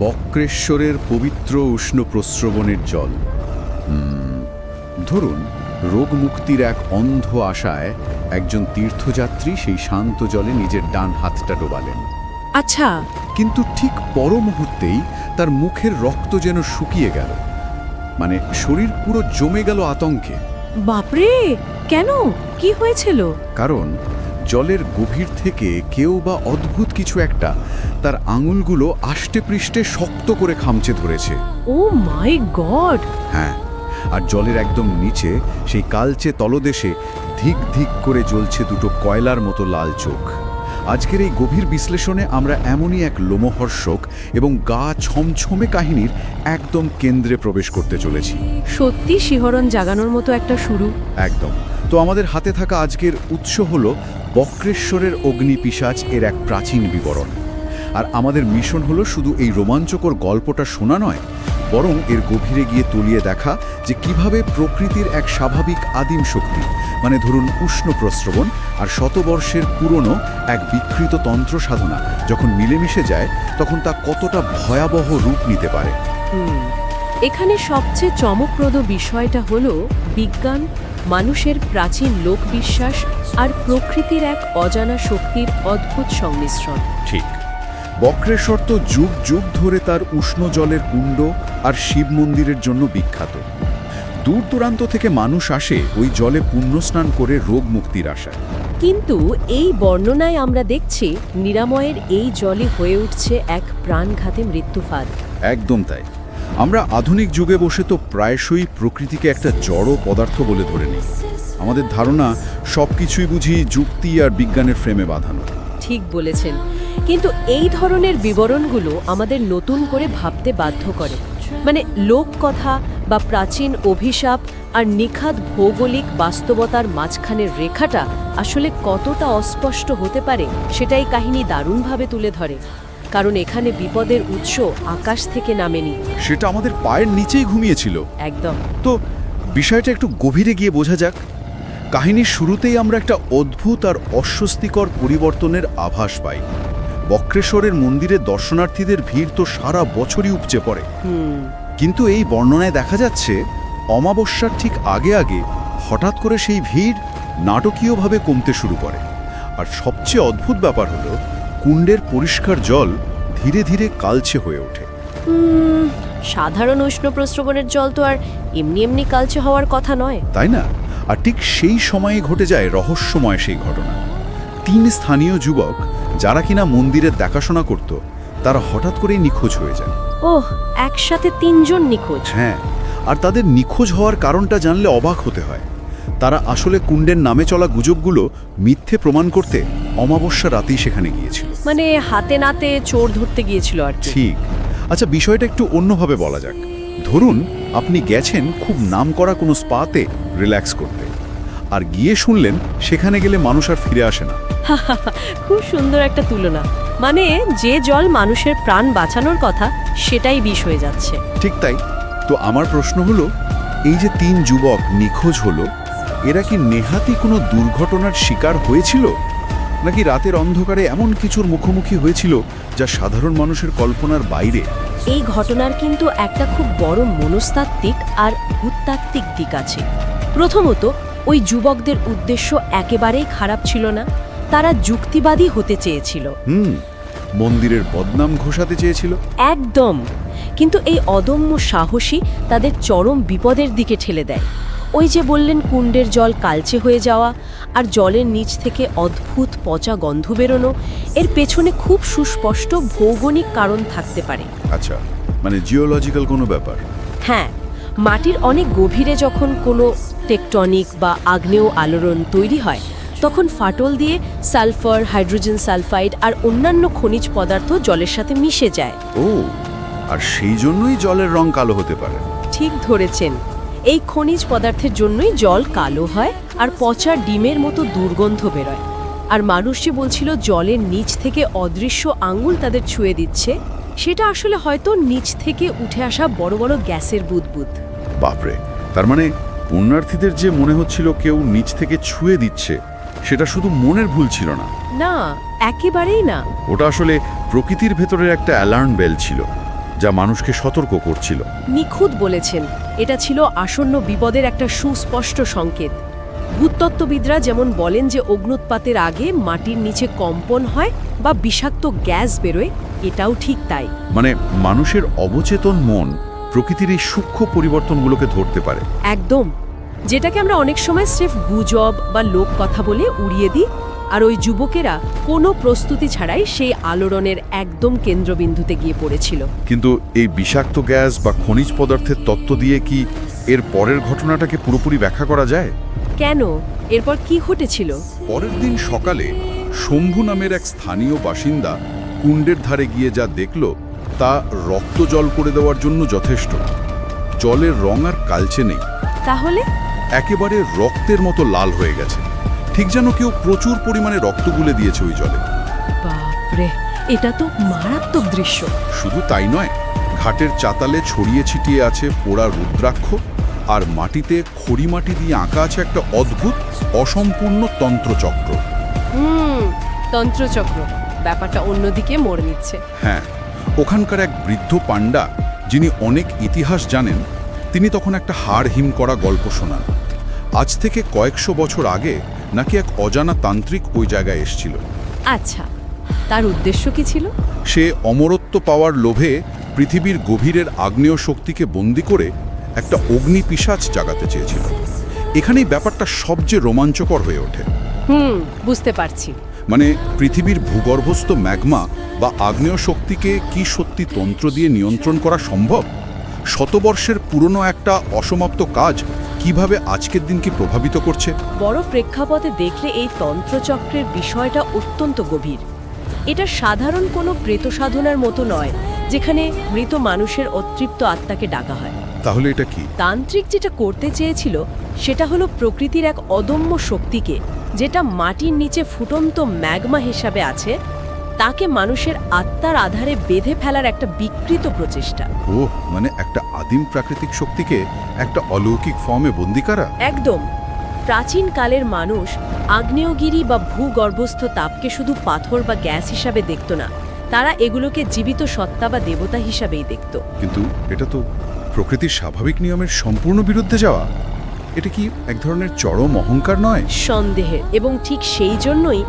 বক্রেশ্বরের পবিত্র উষ্ণ প্রস্রবণের জল। ধরুন, রোগমুক্তির এক অন্ধ আশায় একজন তীর্থযাত্রী সেই শান্ত জলে নিজের ডান হাতটা ডোবালেন। আচ্ছা, কিন্তু ঠিক পর মুহূর্তেই তার মুখের রক্ত যেন শুকিয়ে গেল, মানে শরীর পুরো জমে গেল আতঙ্কে। বাপরে, কেন? কি হয়েছিল? কারণ জলের গভীর থেকে কেউ বা অদ্ভুত কিছু একটা তার আঙুলগুলো আষ্টে পৃষ্ঠে শক্ত করে খামচে ধরেছে। ও মাই গড! হ্যাঁ, আর জলের একদম নিচে সেই কালচে তলদেশে ধিক ধিক করে জ্বলছে দুটো কয়লার মতো লাল চোখ। আজকের এই গভীর বিশ্লেষণে আমরা এমনই এক লোমহর্ষক এবং গা ছমছমে কাহিনীর একদম কেন্দ্রে প্রবেশ করতে চলেছি। সত্যি শিহরণ জাগানোর মতো একটা শুরু। একদম। তো আমাদের হাতে থাকা আজকের উৎস হলো বক্রেশ্বরের অগ্নিপিশাচ এর এক প্রাচীন বিবরণ। আর আমাদের মিশন হলো শুধু এই রোমাঞ্চকর গল্পটা শোনা নয়, বরং এর গভীরে গিয়ে তলিয়ে দেখা যে কিভাবে প্রকৃতির এক স্বাভাবিক আদিম শক্তি, মানে ধরুন উষ্ণ প্রস্রবণ আর শতবর্ষের পুরনো এক বিকৃত তন্ত্র সাধনা যখন মিলেমিশে যায়, তখন তা কতটা ভয়াবহ রূপ নিতে পারে। এখানে সবচেয়ে চমকপ্রদ বিষয়টা হলো বিজ্ঞান, মানুষের প্রাচীন লোকবিশ্বাস আর প্রকৃতির এক অজানা শক্তির অদ্ভুত সংমিশ্রণ। ঠিক। বক্রেশ্বর তো যুগ যুগ ধরে তার উষ্ণ জলের কুণ্ড আর শিব মন্দিরের জন্য বিখ্যাত। দূর দূরান্ত থেকে মানুষ আসে ওই জলে পুণ্যস্নান করে রোগ মুক্তির আশায়। কিন্তু এই বর্ণনায় আমরা দেখছি নিরাময়ের এই জলই হয়ে উঠছে এক প্রাণঘাতী মৃত্যুফাদ। একদম তাই। আমরা আধুনিক যুগে বসে তো প্রায়শই প্রকৃতিকে একটা জড় পদার্থ বলে ধরে নিই। আমাদের ধারণা সবকিছুই বুঝি যুক্তি আর বিজ্ঞানের ফ্রেমে বাঁধানো। ঠিক বলেছেন, কিন্তু এই ধরনের বিবরণগুলো আমাদের নতুন করে ভাবতে বাধ্য করে। মানে লোককথা বা প্রাচীন অভিশাপ আর নিখাদ ভৌগোলিক বাস্তবতার মাঝখানের রেখাটা আসলে কতটা অস্পষ্ট হতে পারে সেটাই কাহিনী দারুণভাবে তুলে ধরে। কারণ এখানে বিপদের উৎস আকাশ থেকে নামেনি, সেটা আমাদের পায়ের নিচেই ঘুমিয়েছিল। একদম। তো বিষয়টা একটু গভীরে গিয়ে বোঝা যাক। কাহিনীর শুরুতেই আমরা একটা অদ্ভুত আর অস্বস্তিকর পরিবর্তনের আভাস পাই। বক্রেশ্বরের মন্দিরে দর্শনার্থীদের ভিড় তো সারা বছরই উপচে পড়ে, কিন্তু এই বর্ণনায় দেখা যাচ্ছে অমাবস্যার ঠিক আগে আগে হঠাৎ করে সেই ভিড় নাটকীয়ভাবে কমতে শুরু করে। আর সবচেয়ে অদ্ভুত ব্যাপার হলো কুণ্ডের পরিষ্কার জল ধীরে ধীরে কালচে হয়ে ওঠে। সাধারণ উষ্ণ প্রস্রবণের জল তো আর এমনি এমনি কালচে হওয়ার কথা নয়, তাই না? আর ঠিক সেই সময়ে ঘটে যায় রহস্যময় সেই ঘটনা। 3 স্থানীয় যুবক যারা কিনা মন্দিরের দেখাশোনা করত, তারা হঠাৎ করেই নিখোঁজ হয়ে যায়। ওহ, একসাথে 3 জন নিখোঁজ? হ্যাঁ, আর তাদের নিখোঁজ হওয়ার কারণটা জানলে অবাক হতে হয়। তারা আসলে কুণ্ডের নামে চলা গুজবগুলো মিথ্যে প্রমাণ করতে অমাবস্যা রাতেই সেখানে গিয়েছিল। মানে হাতে নাতে চোর ধরতে গিয়েছিল আর কি। ঠিক। আচ্ছা, বিষয়টা একটু অন্যভাবে বলা যাক। ধরুন আপনি গেছেন খুব নামকরা কোনো স্পাতে রিল্যাক্স করতে, আর গিয়ে শুনলেন সেখানে গেলে মানুষ আর ফিরে আসে না। খুব সুন্দর একটা তুলনা। মানে যে জল মানুষের প্রাণ বাঁচানোর কথা সেটাই বিষ হয়ে যাচ্ছে। ঠিক তাই। তো আমার প্রশ্ন হলো, এই যে 3 যুবক নিখোঁজ হলো, এরা কি নেহাতি কোনো দুর্ঘটনার শিকার হয়েছিল, নাকি রাতের অন্ধকারে এমন কিছুর মুখোমুখি হয়েছিল যা সাধারণ মানুষের কল্পনার বাইরে? এই ঘটনার কিন্তু একটা খুব বড় মনস্তাত্ত্বিক আর ভূতাত্ত্বিক দিক আছে। প্রথমত, ওই যুবকদের উদ্দেশ্য একেবারেই খারাপ ছিল না। তারা যুক্তিবাদী হতে চেয়েছিল। মন্দিরের বদনাম ঘোষাতে চেয়েছিল। একদম। কিন্তু এই অদম্য সাহসী তাদের চরম বিপদের দিকে ঠেলে দেয়। ওই যে বললেন কুণ্ডের জল কালচে হয়ে যাওয়া আর জলের নিচ থেকে অদ্ভুত পচা গন্ধ বেরোনো, এর পেছনে খুব সুস্পষ্ট ভৌগোলিক কারণ থাকতে পারে। আচ্ছা, মানে জিওলজিক্যাল কোনো ব্যাপার? হ্যাঁ, মাটির অনেক গভীরে যখন কোনো টেকটনিক বা আগ্নেয় আলোড়ন তৈরি হয়, তখন ফাটল দিয়ে সালফার, হাইড্রোজেন সালফাইড আর অন্যান্য খনিজ পদার্থ জলের সাথে মিশে যায়। ও, আর সেই জন্যই জলের রং কালো হতে পারে। ঠিক ধরেছেন। এই খনিজ পদার্থের জন্যই জল কালো হয় আর পচা ডিমের মতো দুর্গন্ধ বেরোয়। আর মানুষ যে বলছিল জলের নিচ থেকে অদৃশ্য আঙুল তাদের ছুঁয়ে দিচ্ছে, সেটা আসলে হয়তো নিচ থেকে উঠে আসা বড় বড় গ্যাসের বুদবুদ। বাপরে, তার মানে পুণ্যার্থীদের যে মনে হচ্ছিল কেউ নিচ থেকে ছুঁয়ে দিচ্ছে, সেটা শুধু মনের ভুল ছিল না। না, একেবারেই না। ওটা আসলে প্রকৃতির ভেতরের একটা অ্যালার্ম বেল ছিল, যা মানুষকে সতর্ক করছিল। নিখুঁত বলেছেন, এটা ছিল আসন্ন বিপদের একটা সুস্পষ্ট সংকেত। ভূতত্ত্ববিদরা যেমন বলেন যে অগ্নুৎপাতের আগে মাটির নিচে কম্পন হয় বা বিষাক্ত গ্যাস বেরোয়, এটাও ঠিক তাই। মানে মানুষের অবচেতন মন প্রকৃতির এই সূক্ষ্ম পরিবর্তনগুলোকে ধরতে পারে। একদম, যেটাকে আমরা অনেক সময় স্রেফ গুজব বা লোক কথা বলে উড়িয়ে দিই। আর ওই যুবকেরা কোনো প্রস্তুতি ছাড়াই সেই আলোড়নের একদম কেন্দ্রবিন্দুতে গিয়ে পড়েছিল। কিন্তু এই বিষাক্ত গ্যাস বা খনিজ পদার্থের তত্ত্ব দিয়ে কি এর পরের ঘটনাটাকে পুরোপুরি ব্যাখ্যা করা যায়? কেন? এরপর কি ঘটেছিল? পরের দিন সকালে শম্ভু নামের এক স্থানীয় বাসিন্দা কুণ্ডের ধারে গিয়ে যা দেখল তা রক্ত জল করে দেওয়ার জন্য যথেষ্ট। জলের রং আর কালচে নেই, তাহলে একেবারে রক্তের মতো লাল হয়ে গেছে, ঠিক যেন কেউ প্রচুর পরিমাণে রক্ত গুলে দিয়েছে ওই জলে। বাপরে, এটা তো মারাত্মক দৃশ্য। শুধু তাই নয়, ঘাটের চাতালে ছড়িয়ে ছিটিয়ে আছে পোড়া রুদ্রাক্ষ, আর মাটিতে খড়িমাটি দিয়ে আঁকা আছে একটা অদ্ভুত অসম্পূর্ণ তন্ত্রচক্র। তন্ত্রচক্র, ব্যাপারটা অন্যদিকে মোড় নিচ্ছে। হ্যাঁ, ওখানকার এক বৃদ্ধ পাণ্ডা, যিনি অনেক ইতিহাস জানেন, তিনি তখন একটা হাড় হিম করা গল্প শোনান। আজ থেকে কয়েকশো বছর আগে নাকি এক অজানা তান্ত্রিক ওই জায়গায় এসেছিল। আচ্ছা, তার উদ্দেশ্য কি ছিল? সে অমরত্ব পাওয়ার লোভে পৃথিবীর গভীরের আগ্নেয় শক্তিকে বন্দী করে একটা অগ্নি পিশাচ জাগাতে চেয়েছিল। এখানেই ব্যাপারটা সবচেয়ে রোমাঞ্চকর হয়ে ওঠে। বুঝতে পারছি। মানে পৃথিবীর ভূগর্ভস্থ ম্যাগমা বা আগ্নেয় শক্তিকে কি সত্যি তন্ত্র দিয়ে নিয়ন্ত্রণ করা সম্ভব? শতবর্ষের পুরনো একটা অসমাপ্ত কাজ কিভাবে আজকের দিনকে প্রভাবিত করছে? বড় প্রেক্ষাপটে দেখলে এই তন্ত্রচক্রের বিষয়টা অত্যন্ত গভীর। এটা সাধারণ কোনো প্রেত সাধনার মতো নয়, যেখানে মৃত মানুষের অতৃপ্ত আত্মাকে ডাকা হয়। তাহলে এটা কি? তান্ত্রিক যেটা করতে চেয়েছিল সেটা হলো প্রকৃতির এক অদম্য শক্তিকে, যেটা মাটির নিচে ফুটন্ত ম্যাগমা হিসাবে আছে, তাকে মানুষের আত্মার আধারে বেঁধে ফেলার একটা বিকৃত প্রচেষ্টা। ওহ, মানে একটা আদিম প্রাকৃতিক শক্তিকে একটা অলৌকিক ফর্মে বন্দী করা। একদম। প্রাচীন কালের মানুষ আগ্নেয়গিরি বা ভূগর্ভস্থ তাপকে শুধু পাথর বা গ্যাস হিসাবে দেখত না, তারা এগুলোকে জীবিত সত্তা বা দেবতা হিসাবেই দেখত। কিন্তু এটা তো প্রকৃতির স্বাভাবিক নিয়মের সম্পূর্ণ বিরুদ্ধে যাওয়া। এটা কি এক ধরনের চরম অহংকার নয়? সন্দেহে, এবং ঠিক সেই জন্যই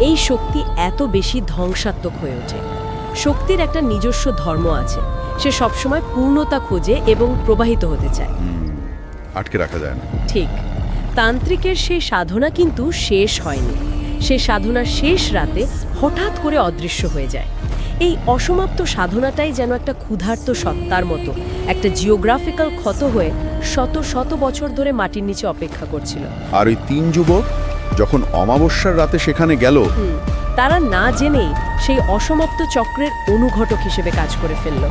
এই শক্তি এত বেশি ধ্বংসাত্মক হয়ে ওঠে। শক্তির একটা নিজস্ব ধর্ম আছে, সে সবসময় পূর্ণতা খোঁজে এবং প্রবাহিত হতে চায়। আটকে রাখা যায় না। ঠিক। তান্ত্রিকের সেই সাধনা কিন্তু শেষ হয়নি। সে সাধনার শেষ রাতে হঠাৎ করে অদৃশ্য হয়ে যায়। এই অসমাপ্ত সাধনাটাই যেন একটা ক্ষুধার্ত সত্তার মতো, একটা জিওগ্রাফিক্যাল ক্ষত হয়ে শত শত বছর ধরে মাটির নিচে অপেক্ষা করছিল। আর ওই তিন যুবক যখন অমাবস্যার রাতে সেখানে গেল, তারা না জেনেই সেই অসমাপ্ত চক্রের অনুঘটক হিসেবে কাজ করে ফেলল।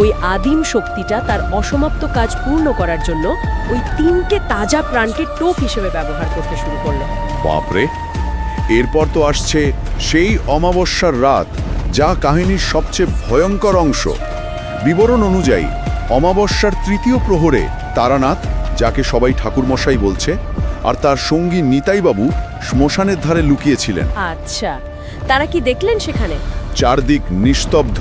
ওই আদিম শক্তিটা তার অসমাপ্ত কাজ পূর্ণ করার জন্য ওই তিনকে তাজা প্রাণকে টোপ হিসেবে ব্যবহার করতে শুরু করলো। বাপরে! এরপর তো আসছে সেই অমাবস্যার রাত, যা কাহিনীর সবচেয়ে ভয়ঙ্কর অংশ। বিবরণ অনুযায়ী অমাবস্যার তৃতীয় প্রহরে তারানাথ, যাকে সবাই ঠাকুরমশাই বলছে, আর তার সঙ্গী নিতাইবাবু শ্মশানের ধারে লুকিয়েছিলেন। আচ্ছা, তারা কি দেখলেন সেখানে? চারদিক নিস্তব্ধ,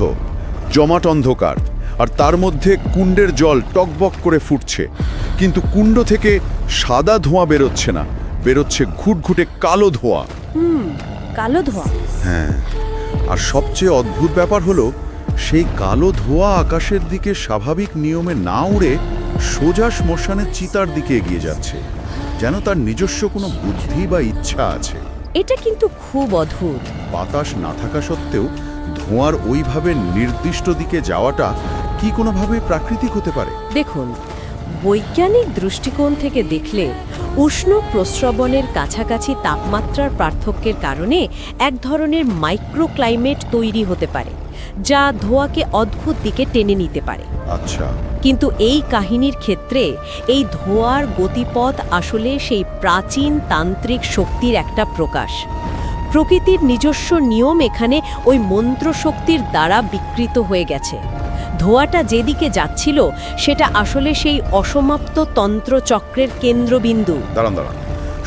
জমাট অন্ধকার, আর তার মধ্যে কুণ্ডের জল টকবক করে ফুটছে। কিন্তু কুণ্ড থেকে সাদা ধোঁয়া বেরোচ্ছে না, বেরোচ্ছে ঘুটঘুটে কালো ধোঁয়া। কালো ধোঁয়া? হ্যাঁ, আর সবচেয়ে অদ্ভুত ব্যাপার হলো, সেই কালো ধোঁয়া আকাশের দিকে স্বাভাবিক নিয়মে না উড়ে সোজা শ্মশানের চিতার দিকে এগিয়ে যাচ্ছে, যেন তার নিজস্ব কোনো বুদ্ধি বা ইচ্ছা আছে। এটা কিন্তু খুব অদ্ভুত। বাতাস না থাকা সত্ত্বেও ধোঁয়ার ওইভাবে নির্দিষ্ট দিকে যাওয়াটা কি কোনোভাবে প্রাকৃতিক হতে পারে? দেখুন, বৈজ্ঞানিক দৃষ্টিকোণ থেকে দেখলে উষ্ণ প্রস্রবণের কাছাকাছি তাপমাত্রার পার্থক্যের কারণে এক ধরনের মাইক্রোক্লাইমেট তৈরি হতে পারে, যা ধোঁয়াকে অদ্ভুত দিকে টেনে নিতে পারে। আচ্ছা, কিন্তু এই কাহিনীর ক্ষেত্রে এই ধোঁয়ার গতিপথ আসলে সেই প্রাচীন তান্ত্রিক শক্তির একটা প্রকাশ। প্রকৃতির নিজস্ব নিয়ম এখানে ওই মন্ত্র শক্তির দ্বারা বিকৃত হয়ে গেছে। ধোঁয়াটা যেদিকে যাচ্ছিল সেটা আসলে সেই অসমাপ্ত তন্ত্রচক্রের কেন্দ্রবিন্দু। দাঁড়ান,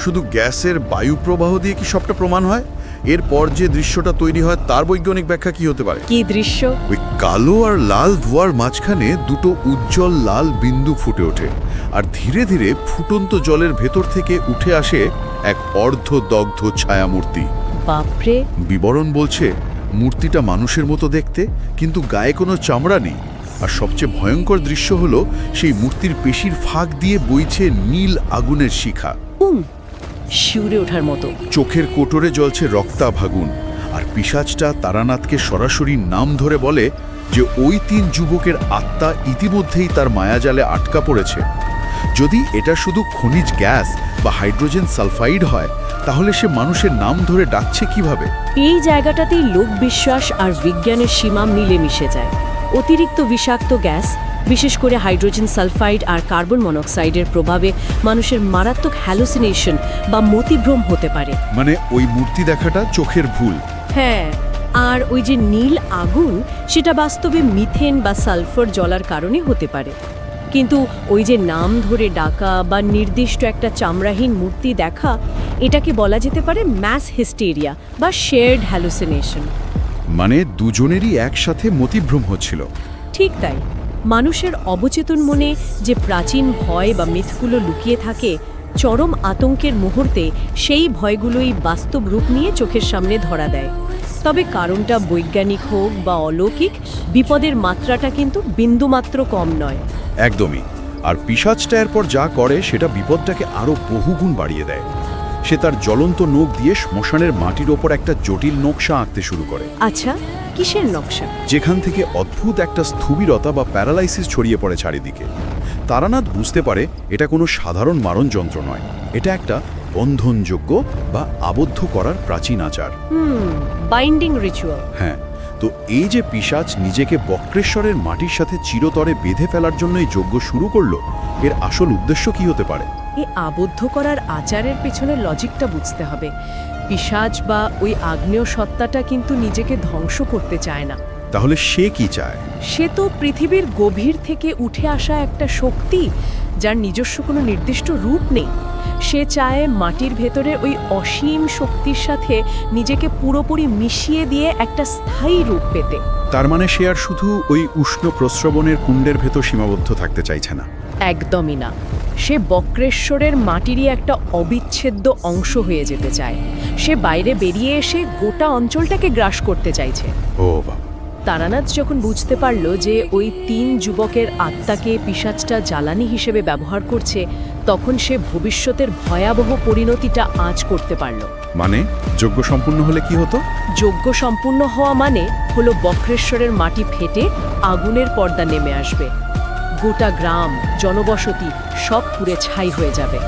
শুধু গ্যাসের বায়ু প্রবাহ দিয়ে কি সবটা প্রমাণ হয়? এরপর যে দৃশ্যটা তৈরি হয় তার বৈজ্ঞানিক ব্যাখ্যা কি হতে পারে? কি দৃশ্য? ওই কালো আর লাল ধোঁয়ার মাঝখানে দুটো উজ্জ্বল লাল বিন্দু ফুটে ওঠে, আর ধীরে ধীরে ফুটন্ত জলের ভেতর থেকে উঠে আসে এক অর্ধদগ্ধ ছায়ামূর্তি। বাপরে! বিবরণ বলছে মূর্তিটা মানুষের মতো দেখতে, কিন্তু গায়ে কোনো চামড়া নেই। আর সবচেয়ে ভয়ঙ্কর দৃশ্য হলো সেই মূর্তির পেশির ফাঁক দিয়ে বইছে নীল আগুনের শিখা। শিউরে ওঠার মতো। চোখের কোটরে জ্বলছে রক্তাভ আগুন। আর পিশাচটা তারানাথকে সরাসরি নাম ধরে বলে যে ওই 3 যুবকের আত্মা ইতিমধ্যেই তার মায়াজালে আটকা পড়েছে। যদি এটা শুধু খনিজ গ্যাস বা হাইড্রোজেন সালফাইড হয়, তাহলে সে মানুষের নাম ধরে ডাকছে কিভাবে? এই জায়গাটাতেই লোকবিশ্বাস আর বিজ্ঞানের সীমা মিলেমিশে যায়। অতিরিক্ত বিষাক্ত গ্যাস, বিশেষ করে হাইড্রোজেন সালফাইড আর কার্বন মনোক্সাইডের প্রভাবে মানুষের মারাত্মক হ্যালুসিনেশন বা মতিভ্রম হতে পারে। মানে ওই মূর্তি দেখাটা চোখের ভুল। হ্যাঁ, আর ওই যে নীল আগুন, সেটা বাস্তবে মিথেন বা সালফার জ্বলার কারণে হতে পারে। কিন্তু ওই যে নাম ধরে ডাকা বা নির্দিষ্ট একটা চামড়াহীন মূর্তি দেখা, এটাকে বলা যেতে পারে ম্যাস হিস্টেরিয়া বা শেয়ার্ড হ্যালুসিনেশন। মানে দুজনেরই একসাথে মতিভ্রম হচ্ছিল। ঠিক তাই। মানুষের অবচেতন মনে যে প্রাচীন ভয় বা মিথগুলো লুকিয়ে থাকে, চরম আতঙ্কের মুহূর্তে সেই ভয়গুলোই বাস্তব রূপ নিয়ে চোখের সামনে ধরা দেয়। তবে কারণটা বৈজ্ঞানিক হোক বা অলৌকিক, বিপদের মাত্রাটা কিন্তু বিন্দুমাত্র কম নয়। একদমই। আর পিশাচটা এরপর যা করে সেটা বিপদটাকে আরও বহুগুণ বাড়িয়ে দেয়। সে তার জ্বলন্ত নখ দিয়ে শ্মশানের মাটির ওপর একটা জটিল নকশা আঁকতে শুরু করে। আচ্ছা, কিসের নকশা? যেখান থেকে অদ্ভুত একটা স্থবিরতা বা প্যারালাইসিস ছড়িয়ে পড়ে চারিদিকে। তারানাথ বুঝতে পারে এটা কোনো সাধারণ মারণ যন্ত্র নয়, এটা একটা বন্ধনযোগ্য বা আবদ্ধ করার প্রাচীন আচার। Binding ritual. হ্যাঁ, তো এই যে পিশাচ নিজেকে বক্রেশ্বরের মাটির সাথে চিরতরে বেঁধে ফেলার জন্য এই যজ্ঞ শুরু করলো, এর আসল উদ্দেশ্য কি হতে পারে? এই আবদ্ধ করার আচারের পেছনে লজিকটা বুঝতে হবে। পিশাচ বা ওই আগ্নেয় সত্তাটা কিন্তু নিজেকে ধ্বংস করতে চায় না। তাহলে সে কি চায়? সে তো পৃথিবীর গভীর থেকে উঠে আসা একটা শক্তি, যার নিজস্ব কোনো নির্দিষ্ট রূপ নেই। সে চায় মাটির ভেতরে ওই অসীম শক্তির সাথে নিজেকে পুরোপুরি মিশিয়ে দিয়ে একটা স্থায়ী রূপ পেতে। তার মানে সে আর শুধু ওই উষ্ণ প্রস্রবণের কুণ্ডের ভেতর সীমাবদ্ধ থাকতে চাইছে না। একদমই না। সে বক্রেশ্বরের মাটিরই একটা অবিচ্ছেদ্য অংশ হয়ে যেতে চায়। সে বাইরে বেরিয়ে এসে গোটা অঞ্চলটাকে গ্রাস করতে চাইছে। ও বাবা! তারানাথ যখন বুঝতে পারল যে ওই 3 যুবকের আত্মাকে পিশাচটা জ্বালানি হিসেবে ব্যবহার করছে, তখন সে ভবিষ্যতের ভয়াবহ পরিণতিটা আঁচ করতে পারল। মানে যজ্ঞ সম্পূর্ণ হলে কি হতো? যজ্ঞ সম্পূর্ণ হওয়া মানে হলো বক্রেশ্বরের মাটি ফেটে আগুনের পর্দা নেমে আসবে। গোটা গ্রাম, জনবসতি সব পুড়ে ছাই হয়ে যাবে।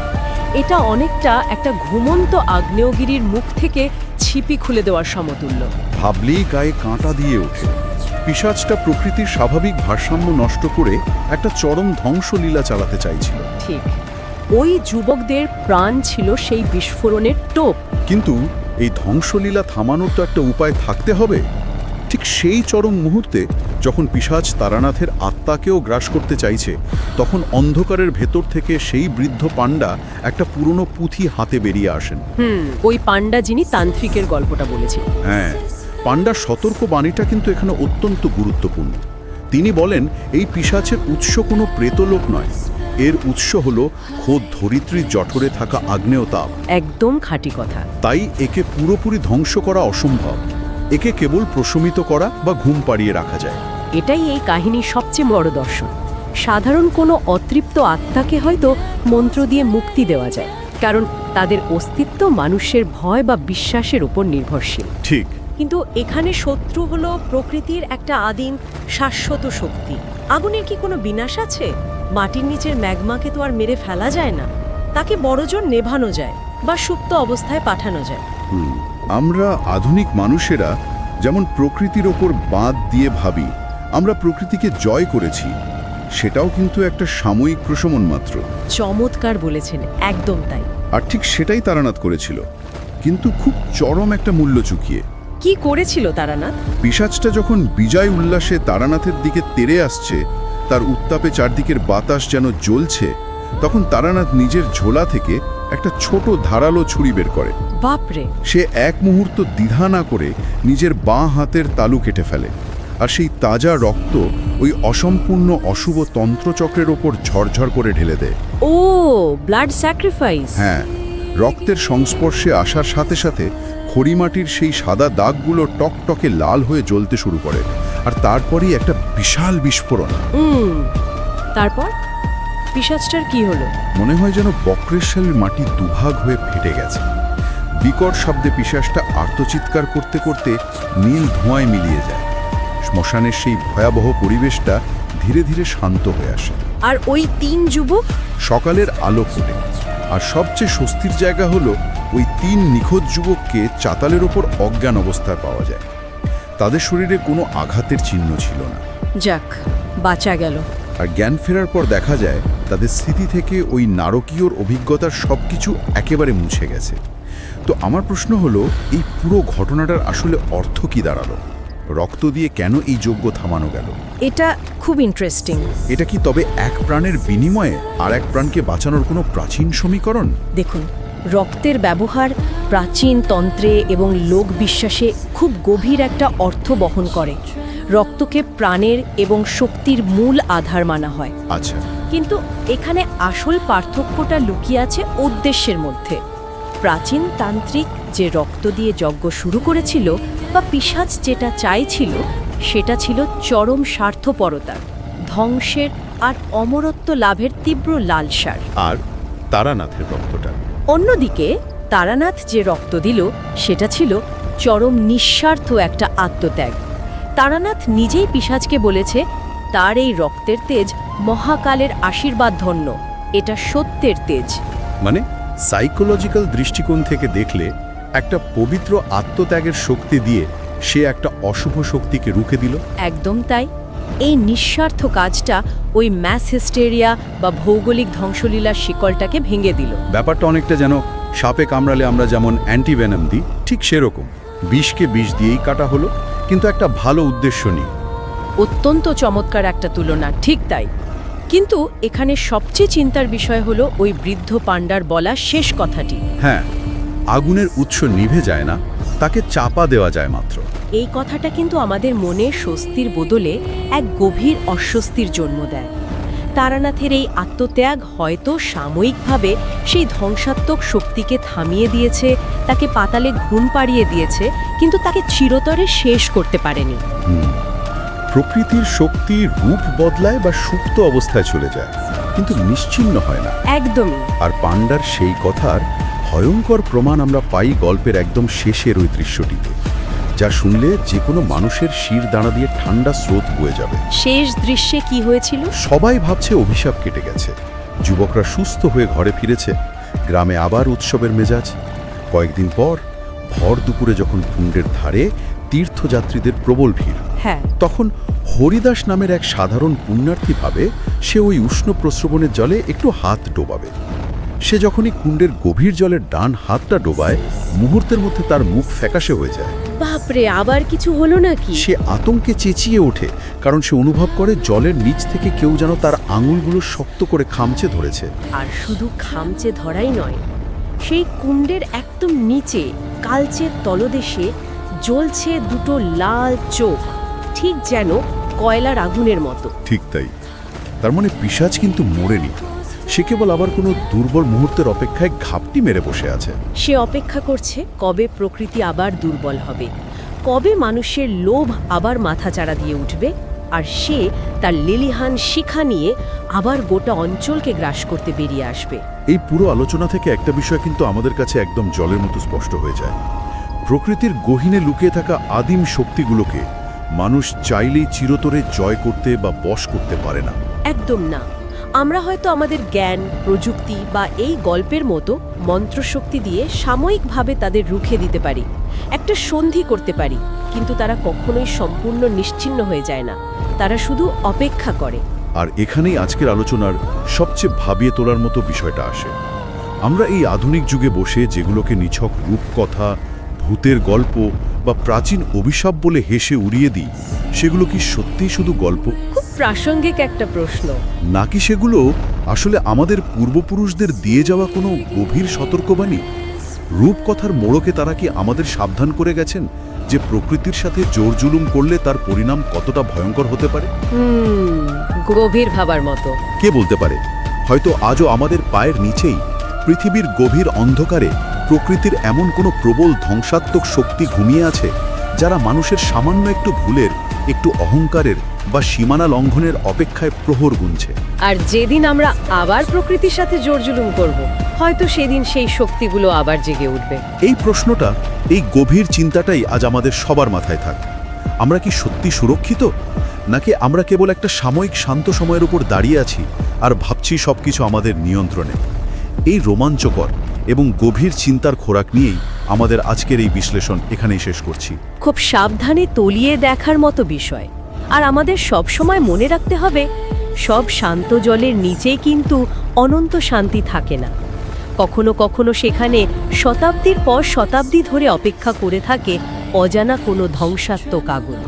এটা অনেকটা একটা ঘুমন্ত আগ্নেয়গিরির মুখ থেকে ছিপি খুলে দেওয়ার সমতুল্য। ভাবলেই গায়ে কাঁটা দিয়ে ওঠে। পিশাচটা প্রকৃতির স্বাভাবিক ভারসাম্য নষ্ট করে একটা চরম ধ্বংসলীলা চালাতে চাইছিল। ঠিক। ওই যুবকদের প্রাণ ছিল সেই বিস্ফোরণের টোপ। কিন্তু এই ধ্বংসলীলা থামানোর তো একটা উপায় থাকতে হবে। ঠিক সেই চরম মুহূর্তে যখন পিশাচ তারানাথের আত্মাকেও গ্রাস করতে চাইছে, তখন অন্ধকারের ভেতর থেকে সেই বৃদ্ধ পাণ্ডা একটা পুরনো পুঁথি হাতে বেরিয়ে আসেন। ওই পাণ্ডা যিনি তান্ত্রিকের গল্পটা বলেছেন। হ্যাঁ, পাণ্ডার সতর্ক বাণীটা কিন্তু এখানে অত্যন্ত গুরুত্বপূর্ণ। তিনি বলেন এই পিশাচের উৎস কোনো প্রেতলোক নয়, এর উৎস হলো খোদ ধরিত্রীর জঠরে থাকা আগ্নেয় তাপ। একদম খাঁটি কথা। তাই একে পুরোপুরি ধ্বংস করা অসম্ভব। একে কেবল প্রশমিত করা বা ঘুম পাড়িয়ে রাখা যায়। এটাই এই কাহিনীর সবচেয়ে বড় দর্শন। সাধারণ কোনো অতৃপ্ত আত্মাকে হয়তো মন্ত্র দিয়ে মুক্তি দেওয়া যায়, কারণ তাদের অস্তিত্ব মানুষের ভয় বা বিশ্বাসের উপর নির্ভরশীল। ঠিক। কিন্তু এখানে শত্রু হলো প্রকৃতির একটা আদিম শাশ্বত শক্তি। আগুনের কি কোনো বিনাশ আছে? মাটির নিচের ম্যাগমাকে তো আর মেরে ফেলা যায় না। তাকে বড়জোর নেভানো যায় বা সুপ্ত অবস্থায় পাঠানো যায়। আমরা আধুনিক মানুষেরা যেমন প্রকৃতির ওপর বাঁধ দিয়ে ভাবি আমরা প্রকৃতিকে জয় করেছি, সেটাও কিন্তু একটা সাময়িক প্রশমন মাত্র। চমৎকার বলেছেন, একদম তাই। আর ঠিক সেটাই তারানাথ করেছিল, কিন্তু খুব চরম একটা মূল্য চুকিয়ে। কি করেছিল তারানাথ? পিশাচটা যখন বিজয় উল্লাসে তারানাথের দিকে তেড়ে আসছে, তার উত্তাপে চারদিকের বাতাস যেন জ্বলছে, তখন তারানাথ নিজের ঝোলা থেকে একটা ছোট ধারালো ছুরি বের করে। বাপরে! সে এক মুহূর্ত দ্বিধা না করে নিজের বাঁ হাতের তালু কেটে ফেলে, আর সেই তাজা রক্ত ওই অসম্পূর্ণ অশুভ তন্ত্রচক্রের ওপর ঝরঝর করে ঢেলে দেয়। ও, ব্লাড স্যাক্রিফাইস। হ্যাঁ, রক্তের সংস্পর্শে আসার সাথে সাথে খড়িমাটির সেই সাদা দাগগুলো টকটকে লাল হয়ে জ্বলতে শুরু করে, আর তারপরেই একটা বিশাল বিস্ফোরণ। তারপর পিশাচটার কি হলো? মনে হয় যেন বক্রেশ্বরের মাটি দুভাগ হয়ে ফেটে গেছে। বিকট শব্দে পিশাচটা আর্তচিৎকার করতে করতে নীল ধোঁয়ায় মিলিয়ে যায়। শ্মশানের সেই ভয়াবহ পরিবেশটা ধীরে ধীরে শান্ত হয়ে আসে। আর ওই 3 যুবক? সকালের আলো ফোটে, আর সবচেয়ে স্বস্তির জায়গা হলো ওই 3 নিখোঁজ যুবককে চাতালের ওপর অজ্ঞান অবস্থায় পাওয়া যায়। তাদের শরীরে কোনো আঘাতের চিহ্ন ছিল না। যাক, বাঁচা গেল। আর জ্ঞান ফেরার পর দেখা যায় তাদের স্মৃতি থেকে ওই নারকীয়র অভিজ্ঞতার সবকিছু একেবারে মুছে গেছে। তো আমার প্রশ্ন হলো, এই পুরো ঘটনাটার আসলে অর্থ কি দাঁড়ালো? রক্ত দিয়ে কেন এই যজ্ঞ থামানো গেল? এটা খুব ইন্টারেস্টিং। এটা কি তবে এক প্রাণের বিনিময়ে আর এক প্রাণকে বাঁচানোর কোনো প্রাচীন সমীকরণ? দেখুন, রক্তের ব্যবহার প্রাচীন তন্ত্রে এবং লোক বিশ্বাসে খুব গভীর একটা অর্থ বহন করে। রক্তকে প্রাণের এবং শক্তির মূল আধার মানা হয়। আচ্ছা, কিন্তু এখানে আসল পার্থক্যটা লুকিয়ে আছে উদ্দেশ্যের মধ্যে। প্রাচীন তান্ত্রিক যে রক্ত দিয়ে যজ্ঞ শুরু করেছিল বা পিশাচ যেটা চাইছিল, সেটা ছিল চরম স্বার্থপরতার, ধ্বংসের আর অমরত্ব লাভের তীব্র লালসার। আর তারানাথের রক্তটা? অন্যদিকে তারানাথ যে রক্ত দিল সেটা ছিল চরম নিঃস্বার্থ একটা আত্মত্যাগ। তারানাথ নিজেই পিশাচকে বলেছে তার এই রক্তের তেজ মহাকালের আশীর্বাদ ধন্য, এটা সত্যের তেজ। মানে সাইকোলজিক্যাল দৃষ্টিকোণ থেকে দেখলে একটা পবিত্র আত্মত্যাগের শক্তি দিয়ে সে একটা অশুভ শক্তিকে রুখে দিল। একদম তাই। এই নিঃস্বার্থ কাজটা ওই ম্যাস হিস্টেরিয়া বা ভৌগোলিক ধ্বংসলীলার শিকলটাকে ভেঙে দিল। ব্যাপারটা অনেকটা যেন সাপে কামড়ালে আমরা যেমন অ্যান্টিভেনম দিই, ঠিক সেরকম বিষকে বিষ দিয়েই কাটা হলো, কিন্তু একটা ভালো উদ্দেশ্য নেই। অত্যন্ত চমৎকার একটা তুলনা, ঠিক তাই। কিন্তু এখানে সবচেয়ে চিন্তার বিষয় হলো ওই বৃদ্ধ পাণ্ডার বলা শেষ কথাটি। হ্যাঁ, আগুনের উৎস নিভে যায় না, তাকে চাপা দেওয়া যায় মাত্র। এই কথাটা কিন্তু আমাদের মনে স্বস্তির বদলে এক গভীর অস্বস্তির জন্ম দেয়। তারানাথের এই আত্মত্যাগ হয়তো সাময়িকভাবে সেই ধ্বংসাত্মক শক্তিকে থামিয়ে দিয়েছে, তাকে পাতালে ঘুম পাড়িয়ে দিয়েছে, কিন্তু তাকে চিরতরে শেষ করতে পারেনি। প্রকৃতির শক্তি রূপ বদলায় বা সুপ্ত অবস্থায় চলে যায়, কিন্তু নিশ্চিহ্ন হয় না। একদমই। আর পাণ্ডার সেই কথার ভয়ঙ্কর প্রমাণ আমরা পাই গল্পের একদম শেষের ওই দৃশ্যটিতে, যা শুনলে যে কোনো মানুষের শির দাঁড়া দিয়ে ঠান্ডা স্রোত বয়ে যাবে। শেষ দৃশ্যে কি হয়েছিল? সবাই ভাবছে অভিশাপ কেটে গেছে, যুবকরা সুস্থ হয়ে ঘরে ফিরেছে, গ্রামে আবার উৎসবের মেজাজ। কয়েকদিন পর ভর দুপুরে যখন কুণ্ডের ধারে তীর্থযাত্রীদের প্রবল ভিড়, হ্যাঁ, তখন হরিদাস নামের এক সাধারণ পুণ্যার্থী ভাবে সে ওই উষ্ণ প্রস্রবণের জলে একটু হাত ডোবাবে। সে যখনই কুণ্ডের গভীর জলের ডান হাতটা ডোবায়, মুহূর্তের মধ্যে তার মুখ ফ্যাকাশে হয়ে যায়। বাপরে, আবার কিছু হলো নাকি? সে আতঙ্কে চেঁচিয়ে ওঠে, কারণ সে অনুভব করে জলের নিচ থেকে কেউ যেন তার আঙুলগুলো শক্ত করে খামচে ধরেছে। আর শুধু খামচে ধরাই নয়, সেই কুণ্ডের একদম নিচে কালচের তলদেশে জ্বলছে দুটো লাল চোখ, ঠিক যেন কয়লার আগুনের মতো। ঠিক তাই। তার মানে পিশাচ কিন্তু মরেনি, সে কেবল আবার কোনো দুর্বল মুহূর্তের অপেক্ষায় ঘাপটি মেরে বসে আছে। সে অপেক্ষা করছে কবে প্রকৃতি আবার দুর্বল হবে, কবে মানুষের লোভ আবার মাথাচাড়া দিয়ে উঠবে, আর সে তার লেলিহান শিখা নিয়ে আবার গোটা অঞ্চলকে গ্রাস করতে বেরিয়ে আসবে। এই পুরো আলোচনা থেকে একটা বিষয় কিন্তু আমাদের কাছে একদম জলের মতো স্পষ্ট হয়ে যায়। প্রকৃতির গহীনে লুকিয়ে থাকা আদিম শক্তিগুলোকে মানুষ চাইলেই চিরতরে জয় করতে বা বশ করতে পারে না। একদম না। আমরা হয়তো আমাদের জ্ঞান, প্রযুক্তি বা এই গল্পের মতো মন্ত্রশক্তি দিয়ে সাময়িকভাবে তাদের রুখে দিতে পারি, একটা সন্ধি করতে পারি, কিন্তু তারা কখনোই সম্পূর্ণ নিশ্চিহ্ন হয়ে যায় না। তারা শুধু অপেক্ষা করে। আর এখানেই আজকের আলোচনার সবচেয়ে ভাবিয়ে তোলার মতো বিষয়টা আসে। আমরা এই আধুনিক যুগে বসে যেগুলোকে নিছক রূপকথা, ভূতের গল্প বা প্রাচীন অভিশাপ বলে হেসে উড়িয়ে দিই, সেগুলো কি সত্যিই শুধু গল্প? খুব প্রাসঙ্গিক একটা প্রশ্ন। নাকি সেগুলো আসলে আমাদের পূর্বপুরুষদের দিয়ে যাওয়া কোনো গভীর সতর্কবাণী? রূপকথার মোড়কে তারা কি আমাদের সাবধান করে গেছেন যে প্রকৃতির সাথে জোর জুলুম করলে তার পরিণাম কতটা ভয়ঙ্কর হতে পারে? গভীর ভাবার মতো। কে বলতে পারে, হয়তো আজও আমাদের পায়ের নিচেই পৃথিবীর গভীর অন্ধকারে প্রকৃতির এমন কোনো প্রবল ধ্বংসাত্মক শক্তি ঘুমিয়ে আছে, যারা মানুষের সামান্য একটু ভুলের, একটু অহংকারের বা সীমানা লঙ্ঘনের অপেক্ষায় প্রহর গুনছে। আর যেদিন আমরা আবার প্রকৃতির সাথে জোর জুলুম করব, হয়তো সেদিন সেই শক্তিগুলো আবার জেগে উঠবে। এই প্রশ্নটা, এই গভীর চিন্তাটাই আজ আমাদের সবার মাথায় থাক। আমরা কি সত্যি সুরক্ষিত, নাকি আমরা কেবল একটা সাময়িক শান্ত সময়ের উপর দাঁড়িয়ে আছি আর ভাবছি সবকিছু আমাদের নিয়ন্ত্রণে? এই রোমাঞ্চকর এবং গভীর চিন্তার খোরাক নিয়েই আমাদের আজকের এই বিশ্লেষণ এখানেই শেষ করছি। খুব সাবধানে তলিয়ে দেখার মতো বিষয়। আর আমাদের সব সময় মনে রাখতে হবে, সব শান্ত জলের নিচেই কিন্তু অনন্ত শান্তি থাকে না। কখনো কখনো সেখানে শতাব্দীর পর শতাব্দী ধরে অপেক্ষা করে থাকে অজানা কোনো ধ্বংসাত্মক আগুন।